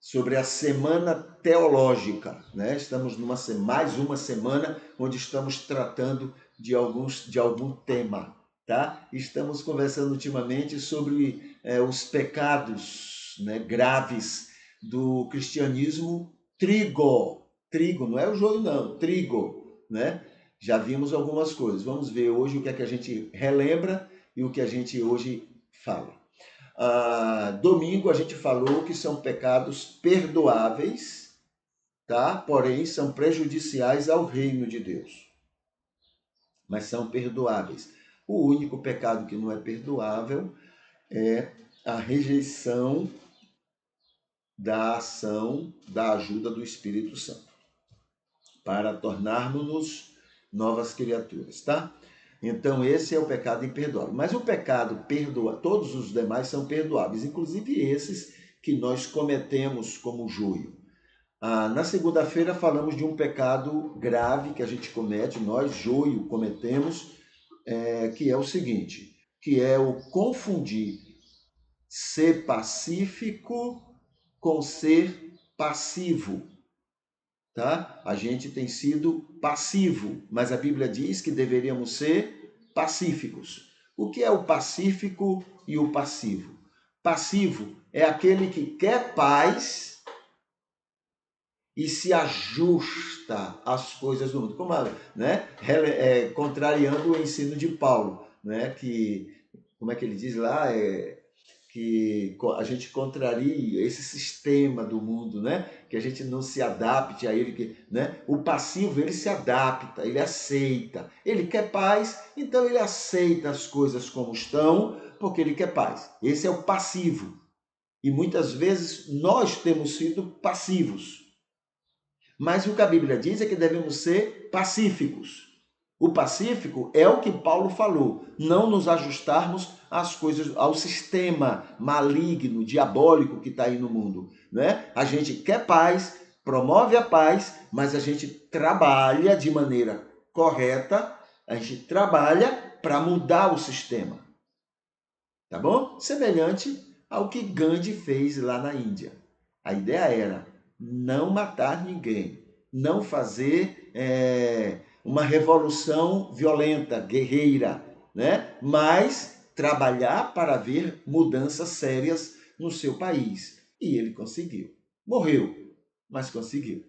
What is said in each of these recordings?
sobre a semana teológica, né? Estamos mais uma semana onde estamos tratando de algum tema, tá? Estamos conversando ultimamente sobre os pecados, né, graves do cristianismo trigo, não é o joio não, trigo, né? Já vimos algumas coisas. Vamos ver hoje o que é que a gente relembra e o que a gente hoje fala. Domingo a gente falou que são pecados perdoáveis, tá? Porém são prejudiciais ao reino de Deus. Mas são perdoáveis. O único pecado que não é perdoável é a rejeição da ação, da ajuda do Espírito Santo, para tornarmos-nos novas criaturas, tá? Então esse é o pecado imperdoável. Mas o pecado todos os demais são perdoáveis, inclusive esses que nós cometemos como joio. Na segunda-feira falamos de um pecado grave que a gente comete, nós, joio, cometemos, que é o seguinte, que é o confundir ser pacífico com ser passivo. Tá? A gente tem sido passivo, mas a Bíblia diz que deveríamos ser pacíficos. O que é o pacífico e o passivo? Passivo é aquele que quer paz e se ajusta às coisas do mundo, como, né? Contrariando o ensino de Paulo, né? Que, como é que ele diz lá? Que a gente contraria esse sistema do mundo, né? Que a gente não se adapte a ele, né? O passivo, ele se adapta, ele aceita. Ele quer paz, então ele aceita as coisas como estão, porque ele quer paz. Esse é o passivo. E muitas vezes nós temos sido passivos. Mas o que a Bíblia diz é que devemos ser pacíficos. O pacífico é o que Paulo falou, não nos ajustarmos às coisas, ao sistema maligno, diabólico que está aí no mundo, né? A gente quer paz, promove a paz, mas a gente trabalha de maneira correta, a gente trabalha para mudar o sistema, tá bom? Semelhante ao que Gandhi fez lá na Índia. A ideia era não matar ninguém, não fazer uma revolução violenta, guerreira, né? Mas trabalhar para ver mudanças sérias no seu país. E ele conseguiu. Morreu, mas conseguiu.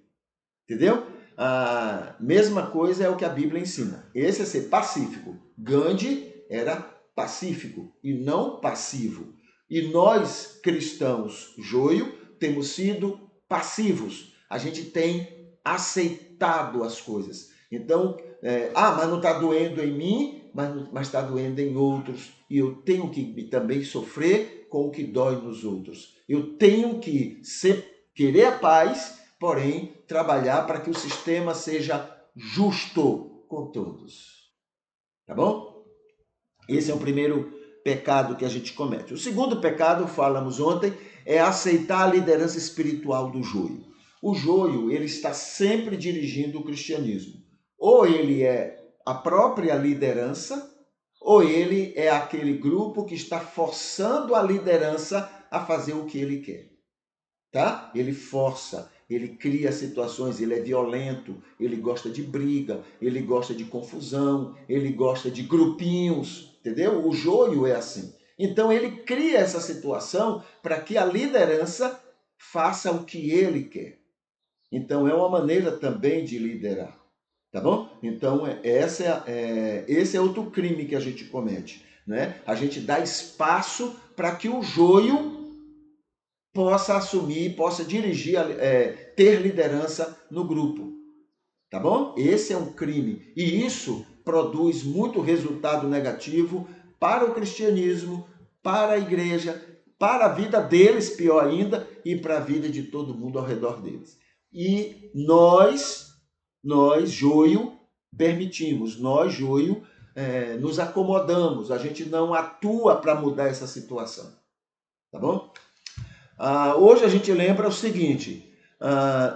Entendeu? A mesma coisa é o que a Bíblia ensina. Esse é ser pacífico. Gandhi era pacífico e não passivo. E nós, cristãos, joio, temos sido passivos. A gente tem aceitado as coisas. Então, mas não está doendo em mim, mas está doendo em outros. E eu tenho que também sofrer com o que dói nos outros. Eu tenho que querer a paz, porém, trabalhar para que o sistema seja justo com todos. Tá bom? Esse é o primeiro pecado que a gente comete. O segundo pecado, falamos ontem, é aceitar a liderança espiritual do joio. O joio, ele está sempre dirigindo o cristianismo. Ou ele é a própria liderança, ou ele é aquele grupo que está forçando a liderança a fazer o que ele quer. Tá? Ele força, ele cria situações, ele é violento, ele gosta de briga, ele gosta de confusão, ele gosta de grupinhos, entendeu? O joio é assim. Então ele cria essa situação para que a liderança faça o que ele quer. Então é uma maneira também de liderar, tá bom? Então esse é outro crime que a gente comete, né? A gente dá espaço para que o joio possa assumir, possa dirigir, ter liderança no grupo, tá bom? Esse é um crime e isso produz muito resultado negativo para o cristianismo, para a igreja, para a vida deles, pior ainda, e para a vida de todo mundo ao redor deles. E nós, joio, permitimos, nós, joio, nos acomodamos, a gente não atua para mudar essa situação, tá bom? Hoje a gente lembra o seguinte,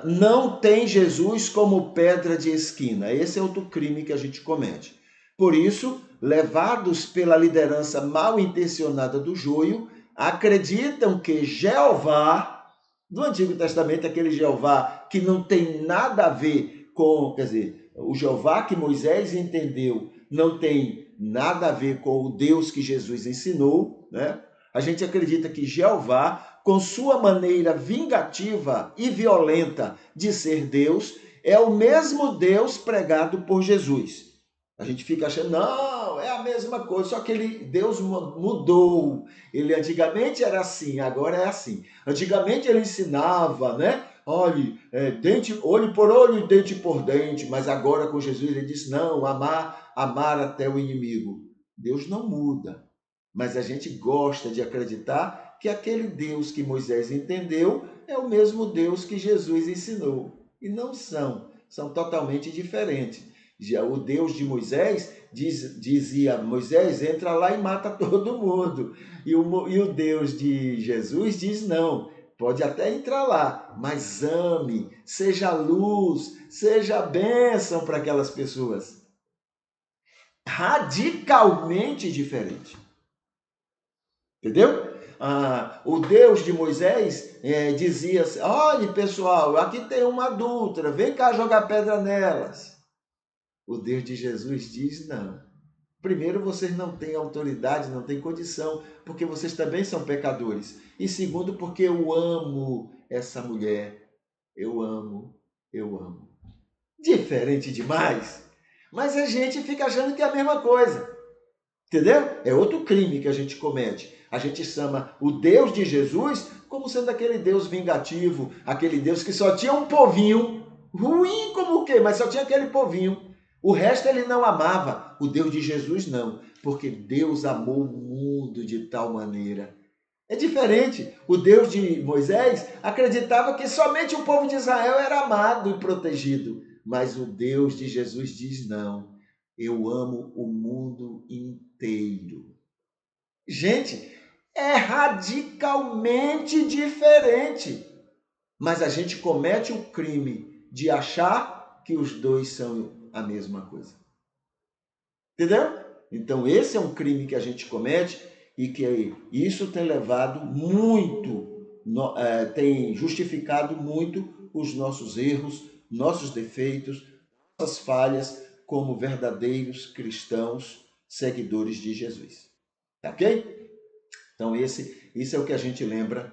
não tem Jesus como pedra de esquina. Esse é outro crime que a gente comete. Por isso, levados pela liderança mal intencionada do joio, acreditam que Jeová, do Antigo Testamento, aquele Jeová que não tem nada a ver com, quer dizer, o Jeová que Moisés entendeu não tem nada a ver com o Deus que Jesus ensinou, né? A gente acredita que Jeová, com sua maneira vingativa e violenta de ser Deus, é o mesmo Deus pregado por Jesus. A gente fica achando, não, é a mesma coisa, só que Deus mudou. Ele antigamente era assim, agora é assim. Antigamente ele ensinava, né? Olhe, olho por olho, dente por dente, mas agora com Jesus ele disse, não, amar até o inimigo. Deus não muda, mas a gente gosta de acreditar que aquele Deus que Moisés entendeu é o mesmo Deus que Jesus ensinou. E não são totalmente diferentes. Já o Deus de Moisés dizia, Moisés, entra lá e mata todo mundo. E o Deus de Jesus diz, não, pode até entrar lá, mas ame, seja luz, seja bênção para aquelas pessoas. Radicalmente diferente. Entendeu? O Deus de Moisés dizia assim, olha pessoal, aqui tem uma adúltera, vem cá jogar pedra nelas. O Deus de Jesus diz, não. Primeiro, vocês não têm autoridade, não têm condição, porque vocês também são pecadores. E segundo, porque eu amo essa mulher. Eu amo, eu amo. Diferente demais. Mas a gente fica achando que é a mesma coisa. Entendeu? É outro crime que a gente comete. A gente chama o Deus de Jesus como sendo aquele Deus vingativo, aquele Deus que só tinha um povinho, ruim como o quê? Mas só tinha aquele povinho. O resto ele não amava. O Deus de Jesus não, porque Deus amou o mundo de tal maneira. É diferente. O Deus de Moisés acreditava que somente o povo de Israel era amado e protegido. Mas o Deus de Jesus diz não. Eu amo o mundo inteiro. Gente, é radicalmente diferente. Mas a gente comete o crime de achar que os dois são a mesma coisa. Entendeu? Então, esse é um crime que a gente comete e que isso tem levado muito, tem justificado muito os nossos erros, nossos defeitos, nossas falhas como verdadeiros cristãos seguidores de Jesus. Ok? Então, isso é o que a gente lembra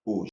hoje.